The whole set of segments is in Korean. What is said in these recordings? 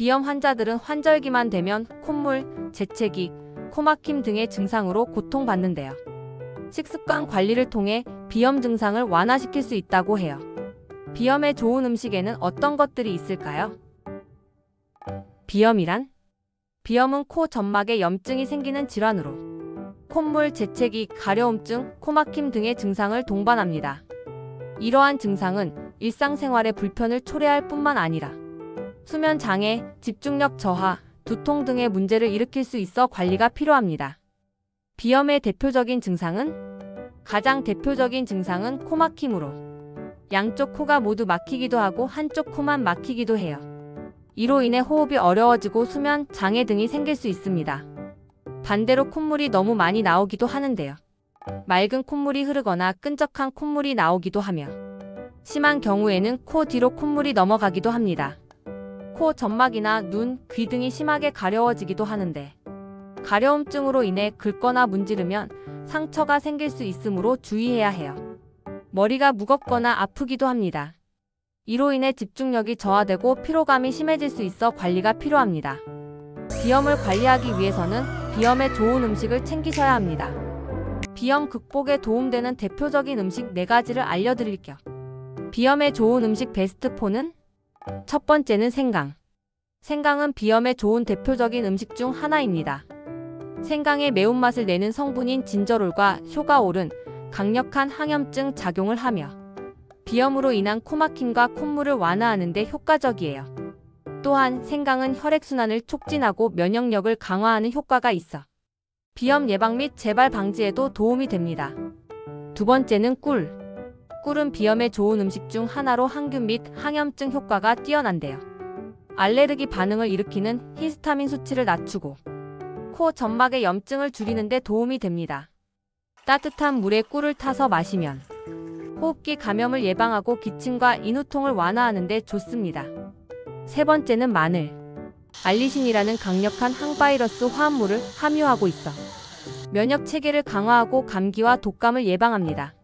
비염 환자들은 환절기만 되면 콧물, 재채기, 코막힘 등의 증상으로 고통받는데요. 식습관 관리를 통해 비염 증상을 완화시킬 수 있다고 해요. 비염에 좋은 음식에는 어떤 것들이 있을까요? 비염이란? 비염은 코 점막에 염증이 생기는 질환으로 콧물, 재채기, 가려움증, 코막힘 등의 증상을 동반합니다. 이러한 증상은 일상생활의 불편을 초래할 뿐만 아니라 수면 장애, 집중력 저하, 두통 등의 문제를 일으킬 수 있어 관리가 필요합니다. 비염의 대표적인 증상은? 가장 대표적인 증상은 코막힘으로 양쪽 코가 모두 막히기도 하고 한쪽 코만 막히기도 해요. 이로 인해 호흡이 어려워지고 수면 장애 등이 생길 수 있습니다. 반대로 콧물이 너무 많이 나오기도 하는데요. 맑은 콧물이 흐르거나 끈적한 콧물이 나오기도 하며 심한 경우에는 코 뒤로 콧물이 넘어가기도 합니다. 코 점막이나 눈, 귀 등이 심하게 가려워지기도 하는데 가려움증으로 인해 긁거나 문지르면 상처가 생길 수 있으므로 주의해야 해요. 머리가 무겁거나 아프기도 합니다. 이로 인해 집중력이 저하되고 피로감이 심해질 수 있어 관리가 필요합니다. 비염을 관리하기 위해서는 비염에 좋은 음식을 챙기셔야 합니다. 비염 극복에 도움되는 대표적인 음식 4가지를 알려드릴게요. 비염에 좋은 음식 베스트 4는? 첫 번째는 생강. 생강은 비염에 좋은 대표적인 음식 중 하나입니다. 생강의 매운맛을 내는 성분인 진저롤과 쇼가올은 강력한 항염증 작용을 하며 비염으로 인한 코막힘과 콧물을 완화하는 데 효과적이에요. 또한 생강은 혈액순환을 촉진하고 면역력을 강화하는 효과가 있어 비염 예방 및 재발 방지에도 도움이 됩니다. 두 번째는 꿀. 꿀은 비염에 좋은 음식 중 하나로 항균 및 항염증 효과가 뛰어난데요. 알레르기 반응을 일으키는 히스타민 수치를 낮추고 코 점막의 염증을 줄이는 데 도움이 됩니다. 따뜻한 물에 꿀을 타서 마시면 호흡기 감염을 예방하고 기침과 인후통을 완화하는 데 좋습니다. 세 번째는 마늘. 알리신이라는 강력한 항바이러스 화합물을 함유하고 있어 면역 체계를 강화하고 감기와 독감을 예방합니다.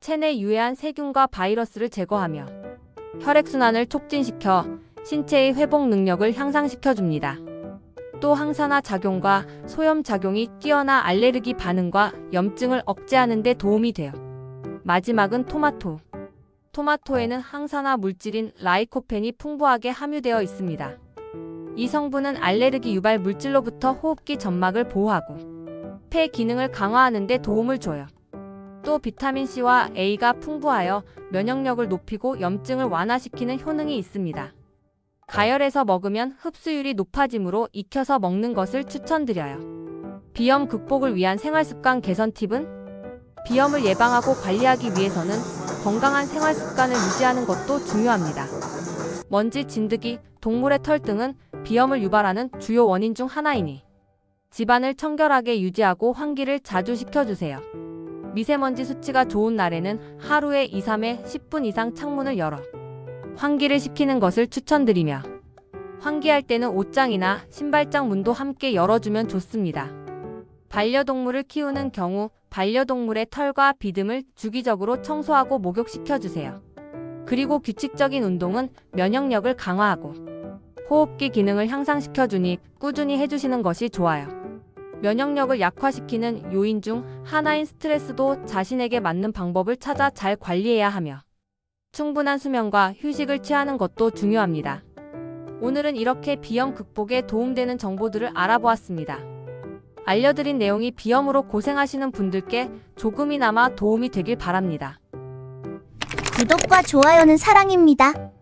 체내 유해한 세균과 바이러스를 제거하며 혈액순환을 촉진시켜 신체의 회복 능력을 향상시켜줍니다. 또 항산화 작용과 소염 작용이 뛰어나 알레르기 반응과 염증을 억제하는 데 도움이 돼요. 마지막은 토마토. 토마토에는 항산화 물질인 라이코펜이 풍부하게 함유되어 있습니다. 이 성분은 알레르기 유발 물질로부터 호흡기 점막을 보호하고 폐 기능을 강화하는 데 도움을 줘요. 또 비타민C와 A가 풍부하여 면역력을 높이고 염증을 완화시키는 효능이 있습니다. 가열해서 먹으면 흡수율이 높아지므로 익혀서 먹는 것을 추천드려요. 비염 극복을 위한 생활습관 개선 팁은? 비염을 예방하고 관리하기 위해서는 건강한 생활습관을 유지하는 것도 중요합니다. 먼지, 진드기, 동물의 털 등은 비염을 유발하는 주요 원인 중 하나이니 집안을 청결하게 유지하고 환기를 자주 시켜주세요. 미세먼지 수치가 좋은 날에는 하루에 2, 3회 10분 이상 창문을 열어 환기를 시키는 것을 추천드리며 환기할 때는 옷장이나 신발장 문도 함께 열어주면 좋습니다. 반려동물을 키우는 경우 반려동물의 털과 비듬을 주기적으로 청소하고 목욕시켜주세요. 그리고 규칙적인 운동은 면역력을 강화하고 호흡기 기능을 향상시켜주니 꾸준히 해주시는 것이 좋아요. 면역력을 약화시키는 요인 중 하나인 스트레스도 자신에게 맞는 방법을 찾아 잘 관리해야 하며 충분한 수면과 휴식을 취하는 것도 중요합니다. 오늘은 이렇게 비염 극복에 도움되는 정보들을 알아보았습니다. 알려드린 내용이 비염으로 고생하시는 분들께 조금이나마 도움이 되길 바랍니다. 구독과 좋아요는 사랑입니다.